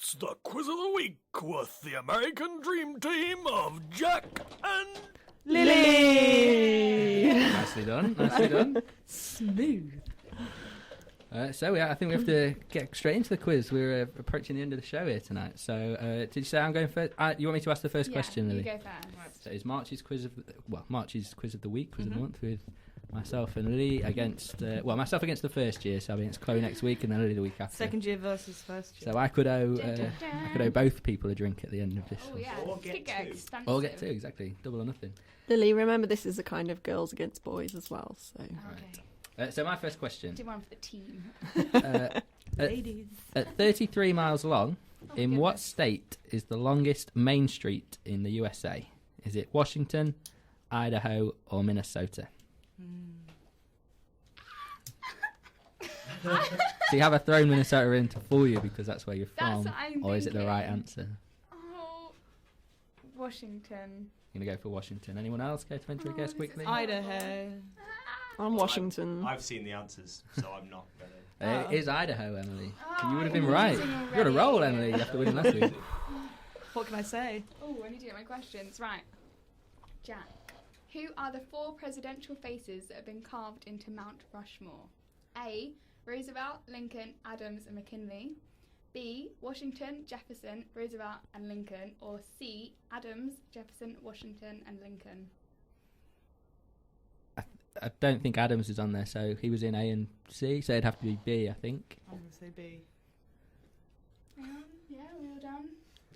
It's the quiz of the week with the American Dream Team of Jack and Lily. Nicely done. Smooth. I think we have to get straight into the quiz. We're approaching the end of the show here tonight. So, did you say I'm going first? You want me to ask the first question, Lily? You go first. So, it's March's quiz of the week, quiz of the month with myself and Lily against myself against the first year. So, against Chloe next week and then Lily the week after. Second year versus first year. So I could owe both people a drink at the end of this. Oh yeah, Or get expensive. Or get two, exactly, double or nothing. Lily, remember this is a kind of girls against boys as well. So. Okay. So my first question. Do one for the team. Ladies. At 33 miles long, in what goodness. state is the longest main street in the USA? Is it Washington, Idaho, or Minnesota? So you have thrown Minnesota in to fool you because that's where you're That's from, what I'm or is it the right thinking. answer? Oh, Washington. You're going to go for Washington. Anyone else care to venture a guess quickly? Idaho. I'm Washington. I've seen the answers, so I'm not gonna. It is Idaho, Emily. Oh, You would have been I'm right. losing You're on a roll, already. Emily, after winning last week. What can I say? Oh, I need to get my questions right. Jack, who are the 4 presidential faces that have been carved into Mount Rushmore? A. Roosevelt, Lincoln, Adams, and McKinley. B. Washington, Jefferson, Roosevelt, and Lincoln. Or C. Adams, Jefferson, Washington, and Lincoln. I don't think Adams is on there, so he was in A and C, so it'd have to be B, I think. I'm going to say B. Yeah, we all done.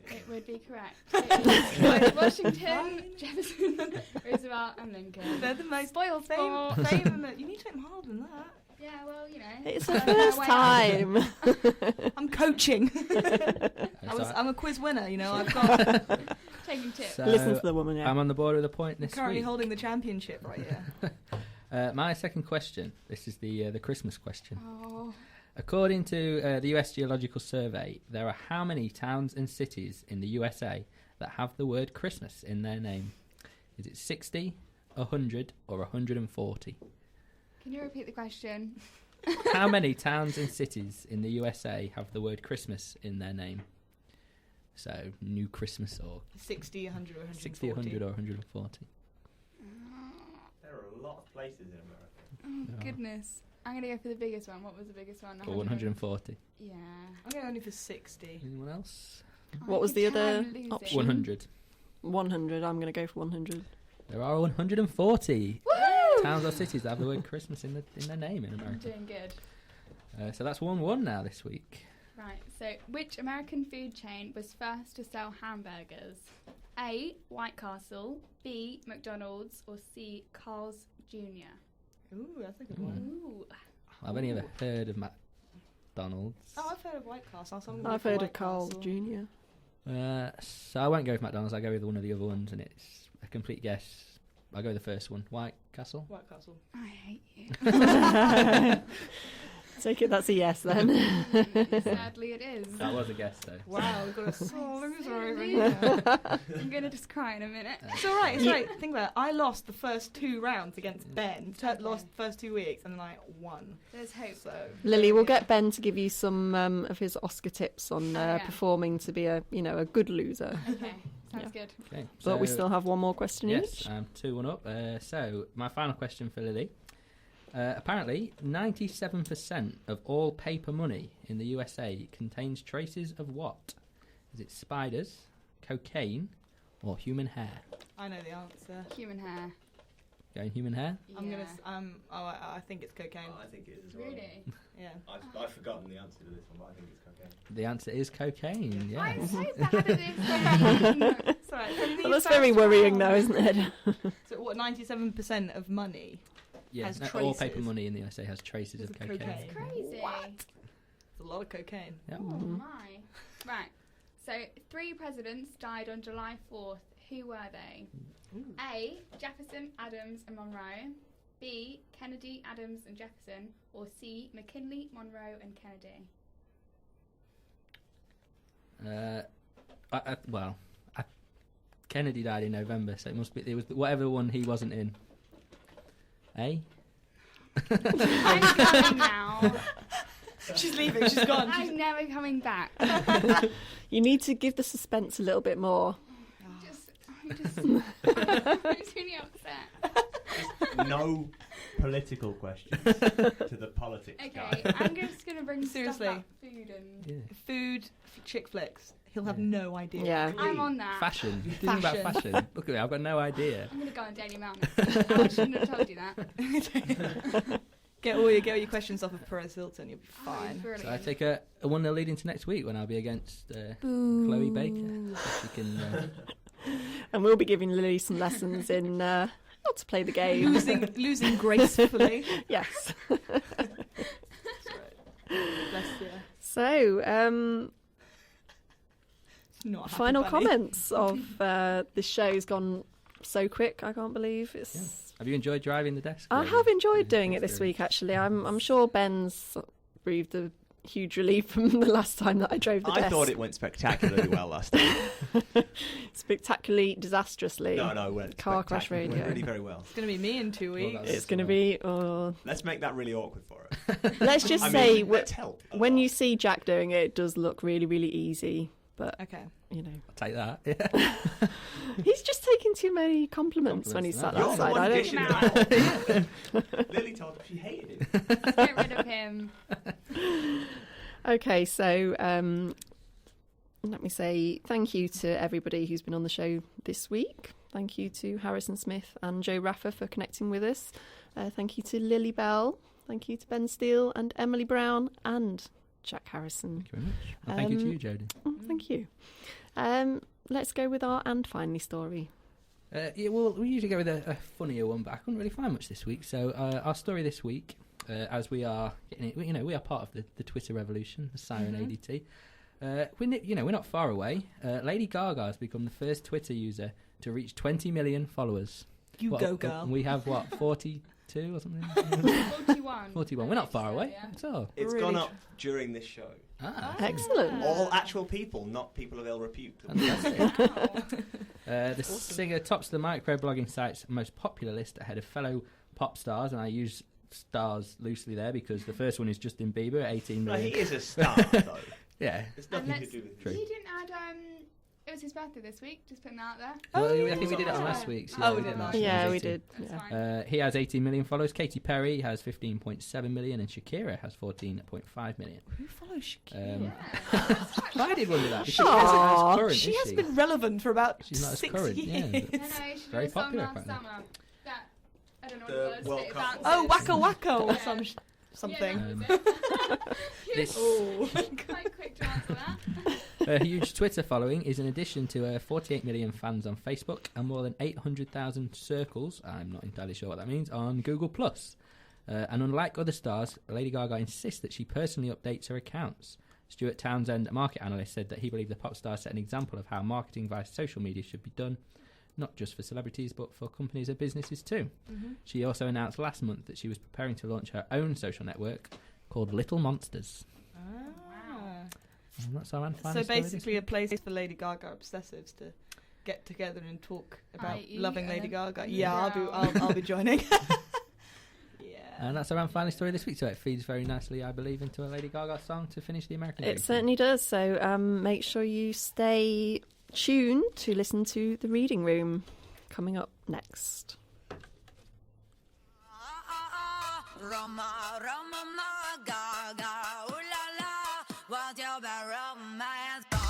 It would be correct. It is Washington, Jefferson, Roosevelt, and Lincoln. They're the most Spoil sport. famous. You need to make them harder than that. Yeah, well, you know. It's the first time. I'm coaching. I'm a quiz winner, you know. I've got. Taking tips. So Listen to the woman. Yeah. I'm on the board with a point I'm this currently week. holding the championship right here. My second question. This is the Christmas question. Oh, According to the US Geological Survey, there are how many towns and cities in the USA that have the word Christmas in their name? Is it 60, 100, or 140? can you repeat the question? How many towns and cities in the USA have the word Christmas in their name? So, New Christmas or 60, 100, or 140. 60, 100, or 140? There are a lot of places in America. Oh, Yeah. goodness. I'm going to go for the biggest one. What was the biggest one? Or 140? Yeah. I'm going only for 60. Anyone else? What was the other option? 100. 100. I'm going to go for 100. There are 140 Woo! towns or cities that have the word Christmas in their name in I'm America. doing good. So that's 1-1 now this week. Right, so which American food chain was first to sell hamburgers? A. White Castle, B. McDonald's, or C. Carl's Jr.? Ooh, that's a good one. Ooh. I've only ever heard of McDonald's. Oh, I've heard of White Castle. So I'm gonna go I've for heard White of Carl's Castle. Jr. So I won't go with McDonald's. I'll go with one of the other ones, and it's a complete guess. I'll go with the first one. White Castle. White Castle. I hate you. Take it that's a yes then. Sadly, it is. That was a guess, though. Wow, we've got a sore loser over Silly. here. I'm going to just cry in a minute. It's all right. It's all right. Think about it. I lost the first 2 rounds against Ben. Lost the first 2 weeks, and then I won. There's hope. So Lily, we'll get Ben to give you some of his Oscar tips on Oh, yeah. performing to be a good loser. Okay, sounds good. Okay, But we so- still have one more question Yes, each. I'm 2-1 up. So my final question for Lily. Apparently, 97% of all paper money in the USA contains traces of what? Is it spiders, cocaine, or human hair? I know the answer. Human hair. Going human hair? I'm Yeah. gonna. I think it's cocaine. Oh, I think it is as well. Really? Yeah. I've forgotten the answer to this one, but I think it's cocaine. The answer is cocaine, yeah. I'm so bad at this. It's all right. So Well, that's very worrying though, isn't it? So what? 97% of money. Yeah, Has all paper traces. money in the USA has traces Is of of cocaine. cocaine. Crazy. It's a lot of cocaine. Yeah. Oh my. Right. So 3 presidents died on July 4th. Who were they? A. Jefferson, Adams, and Monroe. B. Kennedy, Adams, and Jefferson. Or C. McKinley, Monroe, and Kennedy. Kennedy died in November, so it was whatever one he wasn't in. Eh? I'm going now. She's leaving. She's gone. I'm never coming back. You need to give the suspense a little bit more. I'm just really upset. No political questions to the politics guy. Okay, I'm just going to bring Seriously. stuff about food and... Food, chick flicks. He'll have no idea. Yeah. I'm on that. Fashion. You're thinking about fashion. Look at me, I've got no idea. I'm going to go on Daily Mail next. I shouldn't have told you that. Get all your questions off of Perez Hilton. You'll be fine. Brilliant. So I take a 1-0 lead into next week when I'll be against Chloe Baker. So she can, And we'll be giving Lily some lessons in not to play the game. Losing gracefully. Yes. Bless you. So, Not happy final bunny. comments of this show's gone so quick. I can't believe it's. Yeah. Have you enjoyed driving the desk? I really? have enjoyed Yeah, doing it that's this good. week. Actually, I'm sure Ben's breathed a huge relief from the last time that I drove the I desk. thought it went spectacularly well last time. Spectacularly, disastrously. No, it went Car crash spectacular. It went radio. really very well. It's going to be me in 2 Well, weeks. that's- It's going to be. Oh. Let's make that really awkward for her. Let's just I say, mean, let's help. a when lot. you see Jack doing it, it does look really, really easy. But Okay. you know, I'll take that. Yeah. he's just taking too many compliments when he's sat Compliments, outside. You're the I one don't. dishing it out. Lily told her she hated him. Get rid of him. Okay, so let me say thank you to everybody who's been on the show this week. Thank you to Harrison Smith and Joe Raffa for connecting with us. Thank you to Lily Bell. Thank you to Ben Steele and Emily Brown and Jack Harrison. Thank you very much. And thank you to you, Jodie. Thank you. Let's go with our and finally story. Yeah, well, we usually go with a funnier one, but I couldn't really find much this week. So our story this week, as we are getting it, we are part of the Twitter revolution, the Siren ADT. We're not far away. Lady Gaga has become the first Twitter user to reach 20 million followers. You go, girl. We have 42 or something. 41. 41. We're not far away Yeah. at all. It's Really gone up during this show. Ah, Excellent. All actual people, not people of ill repute. fantastic. The singer tops the microblogging site's most popular list ahead of fellow pop stars, and I use stars loosely there because the first one is Justin Bieber at 18 No, he million. is a star, though. Yeah. It's nothing to let's- do with You his... didn't add, it was his birthday this week, just putting that out there. Well, Oh, I think we did it on yeah. last week's. Oh, we did last Yeah, we 18. did. That's Yeah. fine. He has 18 million followers. Katy Perry has 15.7 million, and Shakira has 14.5 million. Who follows Shakira? I did wonder that. She Aw, isn't as current, She is has she? been relevant for about She's not as 6 current, years. yeah, but- No, she Very did a song popular, last apparently. summer. That, I don't know The what it was. World but it Cup bounces. Oh, Waka Waka or Yeah. something. Yeah, that was it. This Oh. Quite quick to answer that. a huge Twitter following is in addition to 48 million fans on Facebook and more than 800,000 circles, I'm not entirely sure what that means, on Google+. And unlike other stars, Lady Gaga insists that she personally updates her accounts. Stuart Townsend, a market analyst, said that he believed the pop star set an example of how marketing via social media should be done, not just for celebrities but for companies and businesses too. She also announced last month that she was preparing to launch her own social network called Little Monsters. And that's our So final story this basically a place for Lady Gaga obsessives to get together and talk about i.e. loving Lady an Gaga. underground. Yeah, I'll be joining. Yeah. And that's our final story this week, so it feeds very nicely, I believe, into a Lady Gaga song to finish the American Dream. It certainly does. So make sure you stay tuned to listen to The Reading Room coming up next. Roma, Roma, Gaga, ooh la la, what's your bad romance?